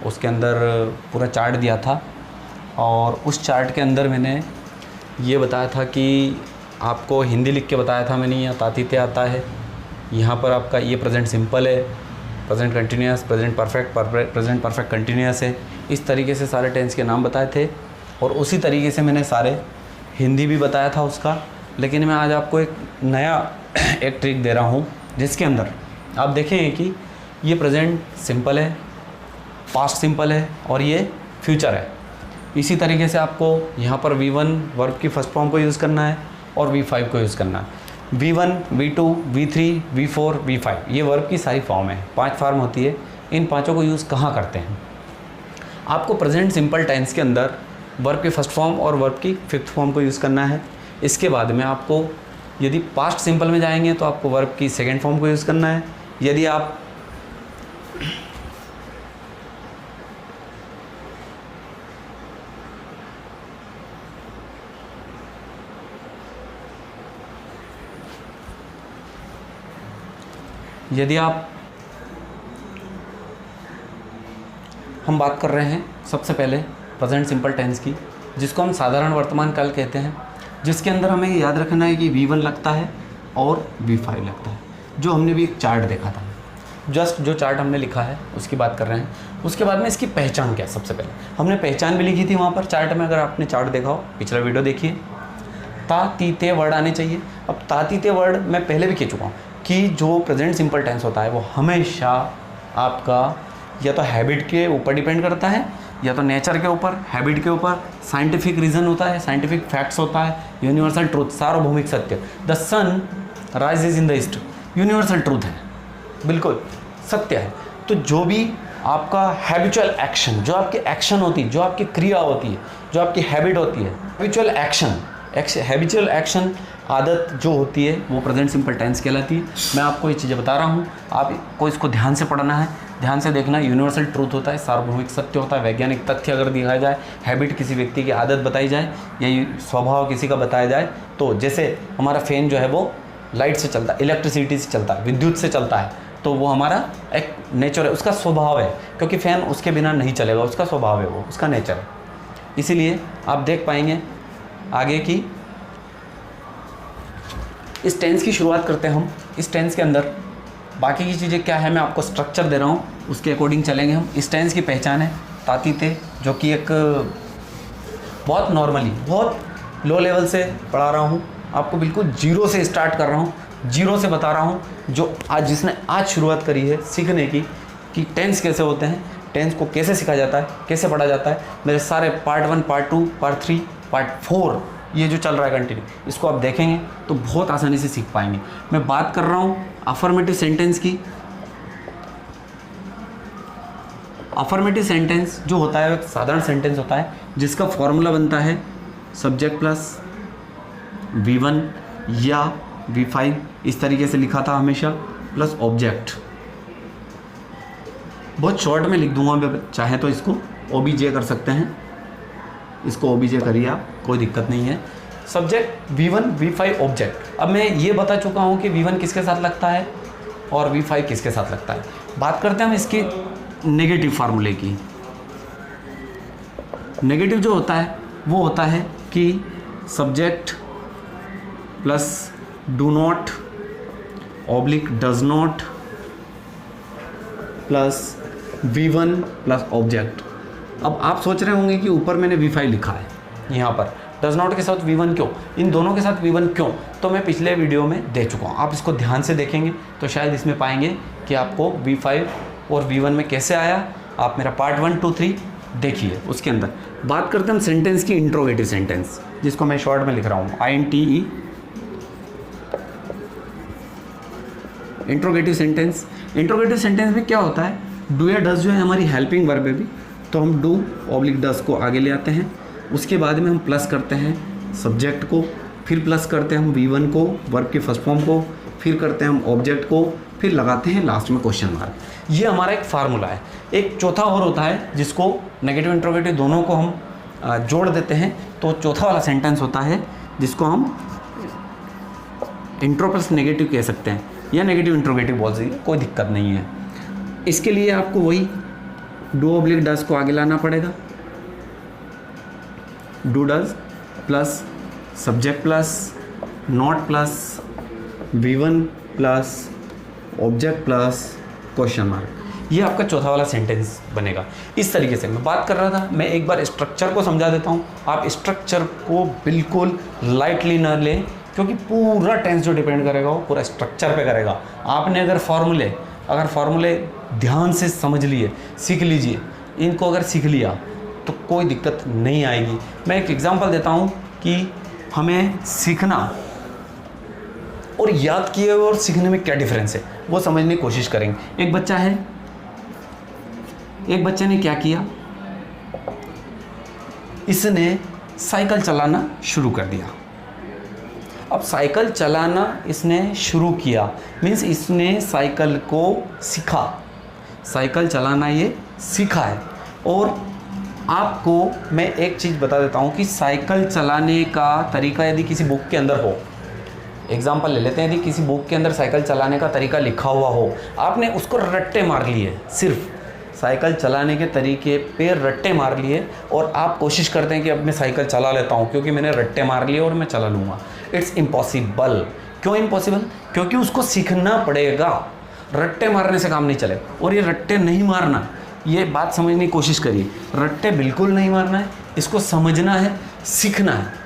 उसके अंदर पूरा चार्ट दिया था और उस चार्ट के अंदर मैंने ये बताया था कि आपको हिंदी लिख के बताया था मैंने, यहाँ तातीते आता है, यहाँ पर आपका ये प्रेजेंट सिंपल है, present continuous, present perfect, present perfect continuous है। इस तरीके से सारे टेंस के नाम बताए थे और उसी तरीके से मैंने सारे हिंदी भी बताया था उसका। लेकिन मैं आज आपको एक नया एक ट्रिक दे रहा हूँ जिसके अंदर आप देखेंगे कि ये प्रेजेंट सिंपल है, पास्ट सिंपल है और ये फ्यूचर है। इसी तरीके से आपको यहाँ पर V1 वर्ब की फर्स्ट फॉर्म को यूज़ करना है और V5 को यूज़ करना है। V1, V2, V3, V4, V5 ये वर्ब की सारी फॉर्म है, 5 फॉर्म होती है। इन पाँचों को यूज़ कहाँ करते हैं? आपको प्रेजेंट सिंपल टेंस के अंदर वर्ब की फर्स्ट फॉर्म और वर्ब की फिफ्थ फॉर्म को यूज़ करना है। इसके बाद में आपको यदि पास्ट सिंपल में जाएंगे तो आपको वर्ब की सेकेंड फॉर्म को यूज़ करना है। यदि आप हम बात कर रहे हैं सबसे पहले प्रेजेंट सिंपल टेंस की, जिसको हम साधारण वर्तमान काल कहते हैं, जिसके अंदर हमें याद रखना है कि V1 लगता है और V5 लगता है, जो हमने भी एक चार्ट देखा था। जस्ट जो चार्ट हमने लिखा है उसकी बात कर रहे हैं। उसके बाद में इसकी पहचान क्या है? सबसे पहले हमने पहचान भी लिखी थी वहाँ पर चार्ट में, अगर आपने चार्ट देखा हो, पिछला वीडियो देखिए। ता ती ते वर्ड आने चाहिए। अब ता ती ते वर्ड मैं पहले भी कह चुका हूँ कि जो प्रेजेंट सिंपल टेंस होता है वो हमेशा आपका या तो हैबिट के ऊपर डिपेंड करता है या तो नेचर के ऊपर, हैबिट के ऊपर, साइंटिफिक रीज़न होता है, साइंटिफिक फैक्ट्स होता है, यूनिवर्सल ट्रूथ, सार्वभौमिक सत्य। The sun rises in the east universal truth है, बिल्कुल सत्य है। तो जो भी आपका हैबिचुअल एक्शन, जो आपकी एक्शन होती है, जो आपकी क्रिया होती है, जो आपकी हैबिट होती है, हैबिचुअल एक्शन आदत जो होती है वो प्रेजेंट सिंपल टेंस कहलाती है। मैं आपको ये चीज़ें बता रहा हूँ, आपको इसको ध्यान से पढ़ना है, ध्यान से देखना। यूनिवर्सल ट्रूथ होता है, सार्वभौमिक सत्य होता है, वैज्ञानिक तथ्य अगर दिखाया जाए, हैबिट किसी व्यक्ति की आदत बताई जाए या स्वभाव किसी का बताया जाए। तो जैसे हमारा फैन जो है वो लाइट से चलता है, इलेक्ट्रिसिटी से चलता है, विद्युत से चलता है, तो वो हमारा एक नेचर है, उसका स्वभाव है, क्योंकि फ़ैन उसके बिना नहीं चलेगा, उसका स्वभाव है, वो उसका नेचर है। इसीलिए आप देख पाएंगे आगे की इस टेंस की शुरुआत करते हैं हम। इस टेंस के अंदर बाकी की चीज़ें क्या है मैं आपको स्ट्रक्चर दे रहा हूँ, उसके अकॉर्डिंग चलेंगे हम। इस टेंस की पहचान है तातीते, जो कि एक बहुत नॉर्मली, बहुत लो लेवल से पढ़ा रहा हूँ आपको, बिल्कुल जीरो से स्टार्ट कर रहा हूँ, जीरो से बता रहा हूँ। जो आज जिसने आज शुरुआत करी है सीखने की कि टेंस कैसे होते हैं, टेंस को कैसे सीखा जाता है, कैसे पढ़ा जाता है, मेरे सारे पार्ट 1, पार्ट 2, पार्ट 3, पार्ट 4 ये जो चल रहा है कंटिन्यू, इसको आप देखेंगे तो बहुत आसानी से सीख पाएंगे। मैं बात कर रहा हूँ अफर्मेटिव सेंटेंस की। अफर्मेटिव सेंटेंस जो होता है एक साधारण सेंटेंस होता है जिसका फॉर्मूला बनता है सब्जेक्ट प्लस V1 या V5, इस तरीके से लिखा था हमेशा, प्लस ऑब्जेक्ट। बहुत शॉर्ट में लिख दूंगा, चाहे तो इसको OBJ कर सकते हैं, इसको OBJ करिए आप, कोई दिक्कत नहीं है। Subject V1, V5, object. अब मैं ये बता चुका हूँ कि V1 किसके साथ लगता है और V5 किसके साथ लगता है। बात करते हैं हम इसकी नेगेटिव फार्मूले की। नेगेटिव जो होता है वो होता है कि subject plus do not oblique does not plus V1 plus object. अब आप सोच रहे होंगे कि ऊपर मैंने V5 लिखा है, यहाँ पर डज नॉट के साथ V1 क्यों, इन दोनों के साथ V1 क्यों, तो मैं पिछले वीडियो में दे चुका हूँ। आप इसको ध्यान से देखेंगे तो शायद इसमें पाएंगे कि आपको V5 और V1 में कैसे आया। आप मेरा पार्ट 1, 2, 3 देखिए। उसके अंदर बात करते हैं हम सेंटेंस की, इंट्रोगेटिव सेंटेंस, जिसको मैं शॉर्ट में लिख रहा हूँ INTE। Interrogative sentence, interrogative sentence में क्या होता है, डू या डज जो है हमारी हेल्पिंग वर्ब है भी, तो हम डू ऑब्लिक डज को आगे ले आते हैं। उसके बाद में हम प्लस करते हैं सब्जेक्ट को, फिर प्लस करते हैं हम V1 को, वर्ब की फर्स्ट फॉर्म को, फिर करते हैं हम ऑब्जेक्ट को, फिर लगाते हैं लास्ट में क्वेश्चन मार्क। ये हमारा एक फार्मूला है। एक चौथा और होता है जिसको नेगेटिव इंट्रोगेटिव दोनों को हम जोड़ देते हैं, तो चौथा वाला सेंटेंस होता है जिसको हम इंट्रो प्लस नेगेटिव कह सकते हैं या नेगेटिव इंट्रोगेटिव बोल सकते हैं, कोई दिक्कत नहीं है। इसके लिए आपको वही डू ऑब्लिक डज को आगे लाना पड़ेगा, do does plus subject plus not plus V1 plus object plus question mark, ये आपका चौथा वाला सेंटेंस बनेगा। इस तरीके से मैं बात कर रहा था, मैं एक बार स्ट्रक्चर को समझा देता हूँ। आप स्ट्रक्चर को बिल्कुल लाइटली ना लें, क्योंकि पूरा टेंस जो डिपेंड करेगा वो पूरा स्ट्रक्चर पे करेगा। आपने अगर फार्मूले ध्यान से समझ लिए, सीख लीजिए, इनको अगर सीख लिया तो कोई दिक्कत नहीं आएगी। मैं एक एग्जांपल देता हूँ कि हमें सीखना और याद किए और सीखने में क्या डिफरेंस है, वो समझने की कोशिश करेंगे। एक बच्चे ने क्या किया, इसने साइकिल चलाना शुरू कर दिया। अब साइकिल चलाना इसने शुरू किया मीन्स इसने साइकिल को सीखा, साइकिल चलाना ये सीखा है। और आपको मैं एक चीज़ बता देता हूँ कि साइकिल चलाने का तरीका यदि किसी बुक के अंदर हो, एग्जाम्पल ले लेते हैं, यदि किसी बुक के अंदर साइकिल चलाने का तरीका लिखा हुआ हो, आपने उसको रट्टे मार लिए, सिर्फ साइकिल चलाने के तरीके पे रट्टे मार लिए और आप कोशिश करते हैं कि अब मैं साइकिल चला लेता हूँ क्योंकि मैंने रट्टे मार लिए और मैं चला लूँगा। It's impossible. क्यों इम्पॉसिबल? क्योंकि उसको सीखना पड़ेगा, रट्टे मारने से काम नहीं चलेगा। और ये रट्टे नहीं मारना, ये बात समझने की कोशिश करिए, रट्टे बिल्कुल नहीं मारना है, इसको समझना है, सीखना है।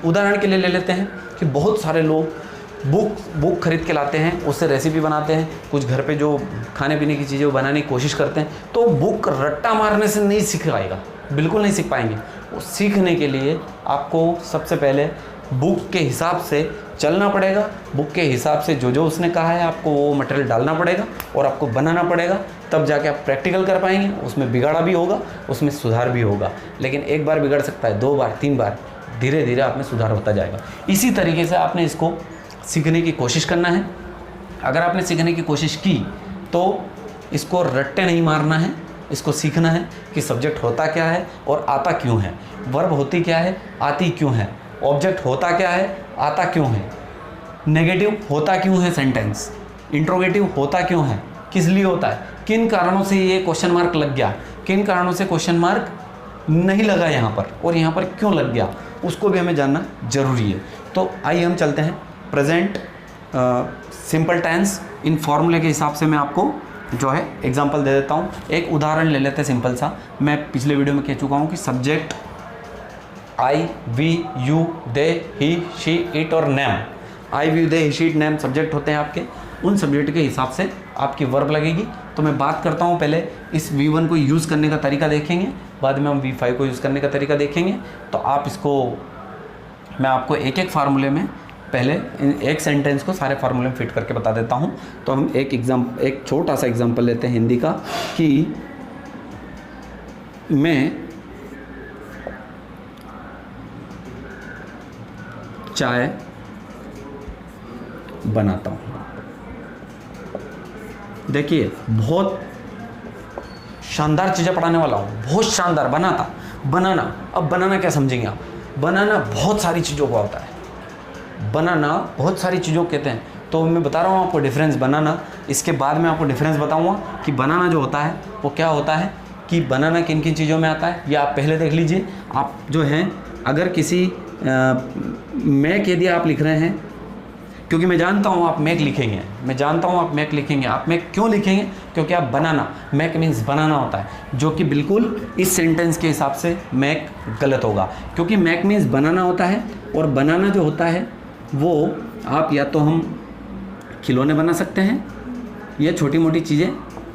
उदाहरण के लिए ले लेते हैं कि बहुत सारे लोग बुक खरीद के लाते हैं, उससे रेसिपी बनाते हैं, कुछ घर पे जो खाने पीने की चीज़ें वो बनाने की कोशिश करते हैं, तो बुक रट्टा मारने से नहीं सीख पाएगा, बिल्कुल नहीं सीख पाएंगे। वो सीखने के लिए आपको सबसे पहले बुक के हिसाब से चलना पड़ेगा, बुक के हिसाब से जो उसने कहा है आपको वो मटेरियल डालना पड़ेगा और आपको बनाना पड़ेगा, तब जाके आप प्रैक्टिकल कर पाएंगे। उसमें बिगाड़ा भी होगा, उसमें सुधार भी होगा, लेकिन एक बार बिगड़ सकता है, 2 बार 3 बार, धीरे धीरे आप में सुधार होता जाएगा। इसी तरीके से आपने इसको सीखने की कोशिश करना है। अगर आपने सीखने की कोशिश की तो इसको रट्टे नहीं मारना है, इसको सीखना है कि सब्जेक्ट होता क्या है और आता क्यों है, वर्ब होती क्या है, आती क्यों है, ऑब्जेक्ट होता क्या है, आता क्यों है, नेगेटिव होता क्यों है सेंटेंस, इंट्रोगेटिव होता क्यों है, किस लिए होता है, किन कारणों से ये क्वेश्चन मार्क लग गया, किन कारणों से क्वेश्चन मार्क नहीं लगा यहाँ पर और यहाँ पर क्यों लग गया, उसको भी हमें जानना जरूरी है। तो आइए हम चलते हैं प्रेजेंट सिंपल टेंस। इन फॉर्मूले के हिसाब से मैं आपको जो है एग्जांपल दे देता हूँ। एक उदाहरण ले लेते हैं सिंपल सा। मैं पिछले वीडियो में कह चुका हूँ कि subject I, we, you, they, he, she, it और name, I, we, they, he, she, it, name subject होते हैं आपके। उन सब्जेक्ट के हिसाब से आपकी वर्ब लगेगी। तो मैं बात करता हूँ, पहले इस V1 को यूज़ करने का तरीका देखेंगे, बाद में हम V5 को यूज़ करने का तरीका देखेंगे। तो आप इसको, मैं आपको एक एक फार्मूले में पहले एक सेंटेंस को सारे फार्मूले में फिट करके बता देता हूँ। तो हम एक छोटा सा एग्जांपल लेते हैं हिंदी का कि मैं चाय बनाता हूँ। देखिए बहुत शानदार चीज़ें पढ़ाने वाला हूँ, बहुत शानदार। बनाना, अब बनाना क्या समझेंगे आप? बनाना बहुत सारी चीज़ों को होता है, बनाना बहुत सारी चीज़ों को कहते हैं। तो मैं बता रहा हूँ आपको डिफरेंस बनाना, इसके बाद मैं आपको डिफरेंस बताऊँगा कि बनाना जो होता है वो क्या होता है, कि बनाना किन किन चीज़ों में आता है। ये आप पहले देख लीजिए। आप जो हैं अगर किसी मैक यदि आप लिख रहे हैं, क्योंकि मैं जानता हूँ आप मैक लिखेंगे, आप मैक क्यों लिखेंगे? क्योंकि आप बनाना, मैक मीन्स बनाना होता है, जो कि बिल्कुल इस सेंटेंस के हिसाब से मैक गलत होगा, क्योंकि मैक मीन्स बनाना होता है। और बनाना जो होता है वो आप या तो हम खिलौने बना सकते हैं या छोटी मोटी चीज़ें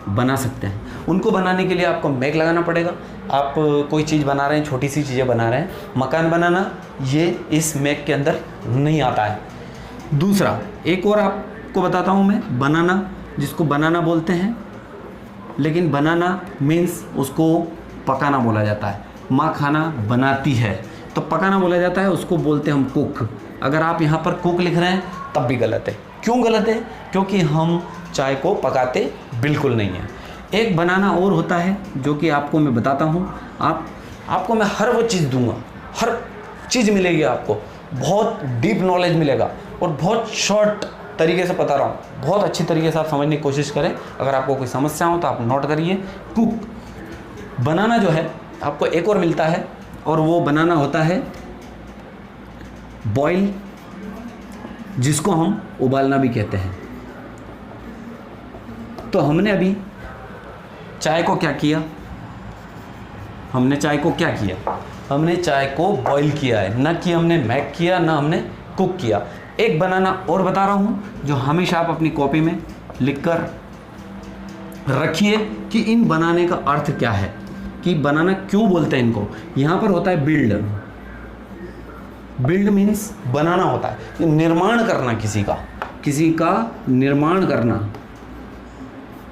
बना सकते हैं। उनको बनाने के लिए आपको मैक लगाना पड़ेगा। आप कोई चीज़ बना रहे हैं, छोटी सी चीज़ें बना रहे हैं, मकान बनाना, ये इस मैक के अंदर नहीं आता है। दूसरा एक और आपको बताता हूँ मैं, बनाना, जिसको बनाना बोलते हैं, लेकिन बनाना मीन्स उसको पकाना बोला जाता है। माँ खाना बनाती है तो पकाना बोला जाता है, उसको बोलते हैं हम कुक। अगर आप यहाँ पर कुक लिख रहे हैं तब भी गलत है। क्यों गलत है? क्योंकि हम चाय को पकाते बिल्कुल नहीं हैं। एक बनाना और होता है जो कि आपको मैं बताता हूँ। आपको मैं हर वो चीज़ दूंगा, हर चीज़ मिलेगी आपको, बहुत डीप नॉलेज मिलेगा और बहुत शॉर्ट तरीके से बता रहा हूँ, बहुत अच्छी तरीके से आप समझने की कोशिश करें। अगर आपको कोई समस्या हो तो आप नोट करिए। कुक, बनाना जो है आपको एक और मिलता है, और वो बनाना होता है बॉयल, जिसको हम उबालना भी कहते हैं। तो हमने अभी चाय को क्या किया, हमने चाय को क्या किया, हमने चाय को बॉईल किया है, ना कि हमने मैक किया, ना हमने कुक किया। एक बनाना और बता रहा हूँ जो हमेशा आप अपनी कॉपी में लिख कर रखिए कि इन बनाने का अर्थ क्या है, कि बनाना क्यों बोलते हैं इनको। यहाँ पर होता है बिल्ड। बिल्ड मीन्स बनाना होता है, निर्माण करना, किसी का निर्माण करना,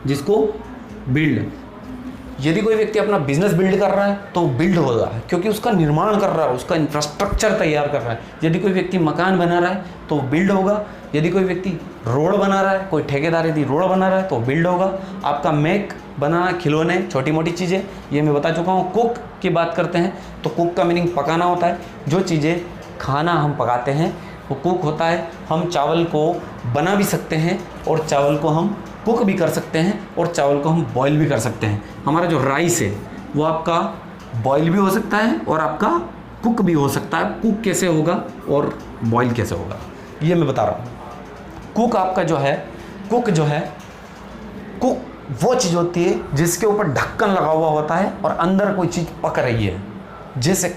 जिसको बिल्ड। यदि कोई व्यक्ति अपना बिजनेस बिल्ड कर रहा है तो बिल्ड होगा, क्योंकि उसका निर्माण कर रहा है, उसका इंफ्रास्ट्रक्चर तैयार कर रहा है। यदि कोई व्यक्ति मकान बना रहा है तो बिल्ड होगा। यदि कोई व्यक्ति रोड बना रहा है, कोई ठेकेदार यदि रोड बना रहा है तो बिल्ड होगा। आपका मेक, बनाना, खिलौने, छोटी मोटी चीज़ें, ये मैं बता चुका हूँ। कुक की बात करते हैं तो कुक का मीनिंग पकाना होता है। जो चीज़ें खाना हम पकाते हैं वो कुक होता है। हम चावल को बना भी सकते हैं, और चावल को हम कुक भी कर सकते हैं, और चावल को हम बॉईल भी कर सकते हैं। हमारा जो राइस है वो आपका बॉईल भी हो सकता है और आपका कुक भी हो सकता है। कुक कैसे होगा और बॉईल कैसे होगा ये मैं बता रहा हूँ। कुक आपका जो है, कुक वो चीज़ होती है जिसके ऊपर ढक्कन लगा हुआ होता है और अंदर कोई चीज़ पक रही है। जैसे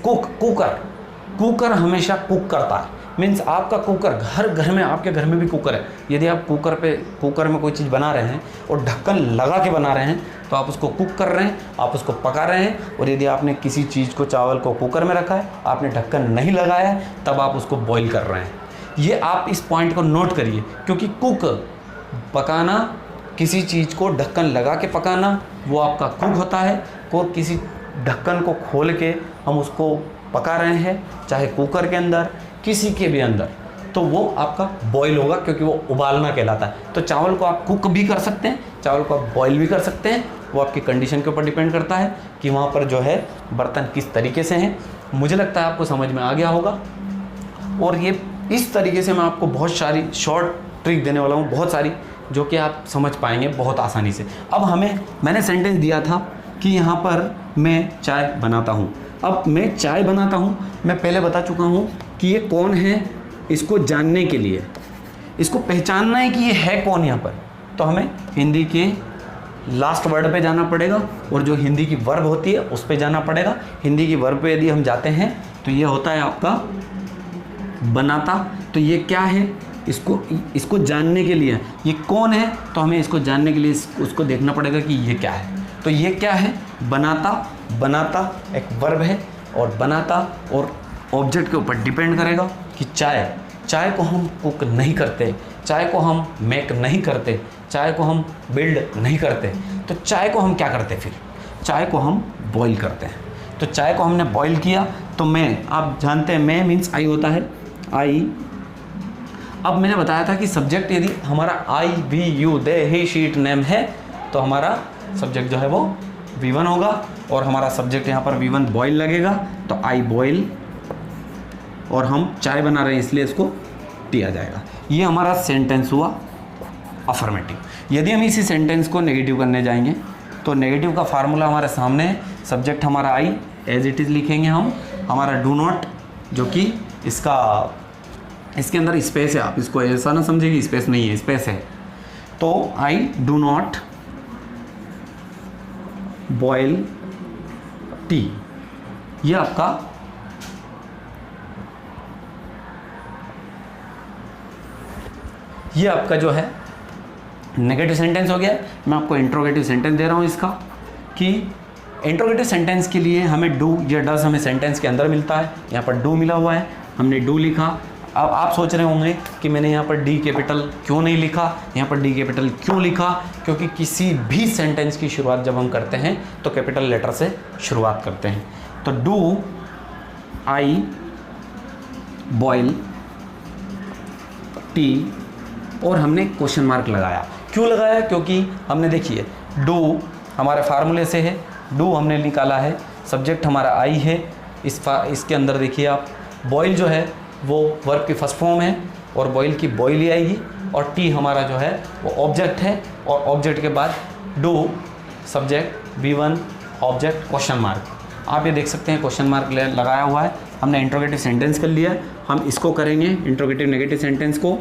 कुकर हमेशा कुक करता है। मीन्स आपका कुकर, हर घर में, आपके घर में भी कुकर है। यदि आप कुकर में कोई चीज़ बना रहे हैं और ढक्कन लगा के बना रहे हैं तो आप उसको कुक कर रहे हैं, आप उसको पका रहे हैं। और यदि आपने किसी चीज़ को, चावल को कुकर में रखा है, आपने ढक्कन नहीं लगाया है, तब आप उसको बॉईल कर रहे हैं। ये आप इस पॉइंट को नोट करिए, क्योंकि कुक, पकाना, किसी चीज़ को ढक्कन लगा के पकाना, वो आपका कुक होता है। और किसी ढक्कन को खोल के हम उसको पका रहे हैं, चाहे कुकर के अंदर, किसी के भी अंदर, तो वो आपका बॉईल होगा, क्योंकि वो उबालना कहलाता है। तो चावल को आप कुक भी कर सकते हैं, चावल को आप बॉईल भी कर सकते हैं। वो आपकी कंडीशन के ऊपर डिपेंड करता है कि वहाँ पर जो है बर्तन किस तरीके से हैं। मुझे लगता है आपको समझ में आ गया होगा। और ये इस तरीके से मैं आपको बहुत सारी शॉर्ट ट्रिक देने वाला हूँ, बहुत सारी, जो कि आप समझ पाएंगे बहुत आसानी से। अब मैंने सेंटेंस दिया था कि यहाँ पर मैं चाय बनाता हूँ। अब मैं चाय बनाता हूँ, मैं पहले बता चुका हूँ कि ये कौन है। इसको जानने के लिए, इसको पहचानना है कि ये है कौन यहाँ पर, तो हमें हिंदी के लास्ट वर्ड पे जाना पड़ेगा, और जो हिंदी की वर्ब होती है उस पे जाना पड़ेगा। हिंदी की वर्ब पे यदि हम जाते हैं तो ये होता है आपका बनाता। तो ये क्या है, इसको जानने के लिए, ये कौन है, तो हमें इसको जानने के लिए उसको देखना पड़ेगा कि ये क्या है। तो ये क्या है, बनाता एक वर्ब है, और बनाता और ऑब्जेक्ट के ऊपर डिपेंड करेगा कि चाय को हम कुक नहीं करते, चाय को हम मेक नहीं करते, चाय को हम बिल्ड नहीं करते। तो चाय को हम क्या करते, फिर चाय को हम बॉईल करते हैं। तो चाय को हमने बॉईल किया, तो मैं, आप जानते हैं मैं मीन्स आई होता है, आई। अब मैंने बताया था कि सब्जेक्ट यदि हमारा I, we, you, they, he, she, it, name है, तो हमारा सब्जेक्ट जो है वो V1 होगा, और हमारा सब्जेक्ट यहाँ पर V1 बॉईल लगेगा, तो आई बॉईल, और हम चाय बना रहे हैं इसलिए इसको टी आ जाएगा। ये हमारा सेंटेंस हुआ अफर्मेटिव। यदि हम इसी सेंटेंस को नेगेटिव करने जाएंगे तो नेगेटिव का फार्मूला हमारे सामने है। सब्जेक्ट हमारा आई, एज इट इज़ लिखेंगे हम। हमारा डू नॉट, जो कि इसके अंदर स्पेस है, आप इसको ऐसा ना समझिए कि स्पेस नहीं है, स्पेस है। तो I do not boil tea, ये आपका जो है नेगेटिव सेंटेंस हो गया। मैं आपको इंट्रोगेटिव सेंटेंस दे रहा हूँ इसका, कि इंट्रोगेटिव सेंटेंस के लिए हमें डू या डज हमें सेंटेंस के अंदर मिलता है। यहाँ पर डू मिला हुआ है, हमने डू लिखा। अब आप सोच रहे होंगे कि मैंने यहाँ पर डी कैपिटल क्यों नहीं लिखा, यहाँ पर डी कैपिटल क्यों लिखा, क्योंकि किसी भी सेंटेंस की शुरुआत जब हम करते हैं तो कैपिटल लेटर से शुरुआत करते हैं। तो डू आई बॉयल टी, और हमने क्वेश्चन मार्क लगाया। क्यों लगाया, क्योंकि हमने देखिए डू हमारे फार्मूले से है, डू हमने निकाला है, सब्जेक्ट हमारा आई है। इसके अंदर देखिए आप, बॉयल जो है वो वर्ब की फर्स्ट फॉर्म है, और बॉयल की बॉयल ही आएगी। और टी हमारा जो है वो ऑब्जेक्ट है, और ऑब्जेक्ट के बाद do subject V1 object question mark. आप ये देख सकते हैं क्वेश्चन मार्क लगाया हुआ है। हमने इंट्रोगेटिव सेंटेंस कर लिया है, हम इसको करेंगे इंट्रोगेटिव नेगेटिव सेंटेंस को।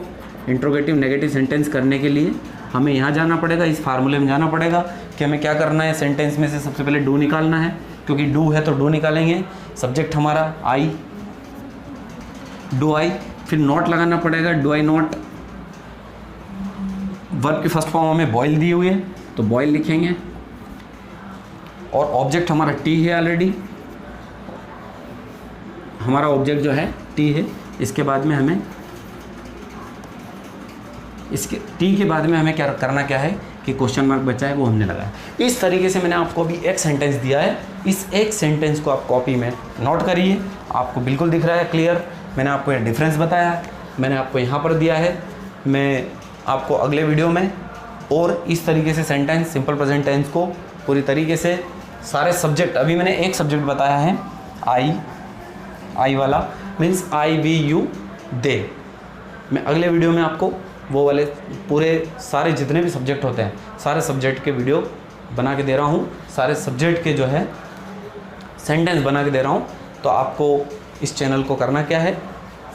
इंट्रोगेटिव नेगेटिव सेंटेंस करने के लिए हमें यहाँ जाना पड़ेगा, इस फार्मूले में जाना पड़ेगा कि हमें क्या करना है। सेंटेंस में से सबसे पहले डू निकालना है, क्योंकि डू है तो डू निकालेंगे। सब्जेक्ट हमारा आई, डू आई, फिर नॉट लगाना पड़ेगा, डू आई नॉट। वर्ब की फर्स्ट फॉर्म हमें बॉयल दी हुई है तो बॉयल लिखेंगे, और ऑब्जेक्ट हमारा टी है, ऑलरेडी हमारा ऑब्जेक्ट जो है टी है। इसके बाद में हमें इसके टी के बाद में हमें क्या करना क्या है कि क्वेश्चन मार्क बचा है वो हमने लगाया। इस तरीके से मैंने आपको अभी एक सेंटेंस दिया है, इस एक सेंटेंस को आप कॉपी में नोट करिए। आपको बिल्कुल दिख रहा है क्लियर। मैंने आपको ये डिफरेंस बताया है, मैंने आपको यहाँ पर दिया है। मैं आपको अगले वीडियो में और इस तरीके से सेंटेंस, सिंपल प्रेजेंट टेंस को पूरी तरीके से सारे सब्जेक्ट, अभी मैंने एक सब्जेक्ट बताया है आई वाला, मीन्स आई वी यू दे। मैं अगले वीडियो में आपको वो वाले पूरे सारे जितने भी सब्जेक्ट होते हैं सारे सब्जेक्ट के वीडियो बना के दे रहा हूँ, सारे सब्जेक्ट के जो है सेंटेंस बना के दे रहा हूँ। तो आपको इस चैनल को करना क्या है,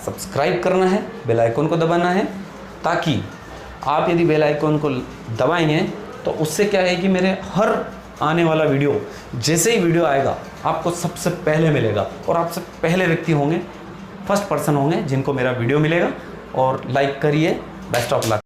सब्सक्राइब करना है, बेल आइकन को दबाना है, ताकि आप यदि बेल आइकन को दबाएंगे तो उससे क्या है कि मेरे हर आने वाला वीडियो, जैसे ही वीडियो आएगा आपको सबसे पहले मिलेगा, और आप सबसे पहले व्यक्ति होंगे, फर्स्ट पर्सन होंगे जिनको मेरा वीडियो मिलेगा। और लाइक करिए। Best of luck.